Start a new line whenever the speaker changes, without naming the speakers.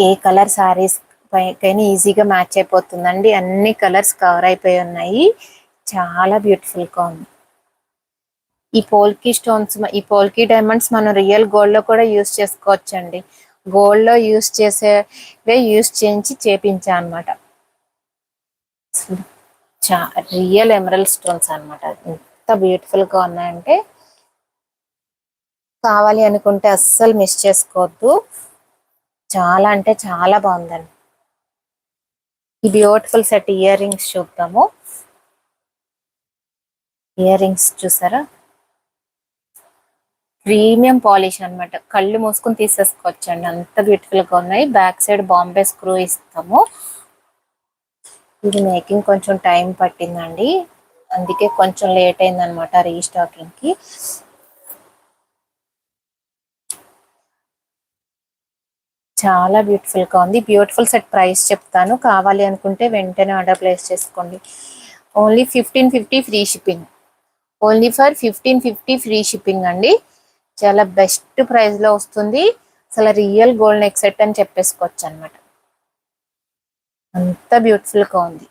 ఏ colour saris పైకైనా ఈజీగా match అయిపోతుందండి. అన్ని కలర్స్ కవర్ అయిపోయి ఉన్నాయి. చాలా బ్యూటిఫుల్గా ఉంది. ఈ పోల్కి స్టోన్స్, ఈ పోల్కి డైమండ్స్ మనం రియల్ గోల్డ్ లో కూడా యూస్ చేసుకోవచ్చండి. గోల్డ్ లో యూస్ చేసేవే యూస్ చేయించి చేపించా అనమాట. రియల్ ఎమరల్డ్ స్టోన్స్ అనమాట. ఎంత బ్యూటిఫుల్ గా ఉన్నాయంటే కావాలి అనుకుంటే అస్సలు మిస్ చేసుకోవద్దు. చాలా అంటే చాలా బాగుందండి. ఈ బ్యూటిఫుల్ సెట్ ఇయర్ రింగ్స్ చూద్దాము. ఇయర్ రింగ్స్ చూసారా, ప్రీమియం పాలిష్ అనమాట. కళ్ళు మూసుకొని తీసేసుకోవచ్చండి, అంత బ్యూటిఫుల్ గా ఉన్నాయి. బ్యాక్ సైడ్ బాంబే స్క్రూ ఇస్తాము. ఇది మేకింగ్ కొంచెం టైం పట్టిందండి, అందుకే కొంచెం లేట్ అయింది అనమాట రీస్టాకింగ్ కి. చాలా బ్యూటిఫుల్ గా ఉంది. బ్యూటిఫుల్ సెట్ ప్రైస్ చెప్తాను, కావాలి అనుకుంటే వెంటనే ఆర్డర్ ప్లేస్ చేసుకోండి. Only 1550 free shipping. Only for 1550 free shipping అండి. చాలా బెస్ట్ ప్రైస్ లో వస్తుంది. అసలు రియల్ గోల్డ్ నెక్ సెట్ అని చెప్పేసుకోవచ్చు అనమాట. అంత బ్యూటిఫుల్ గా ఉంది.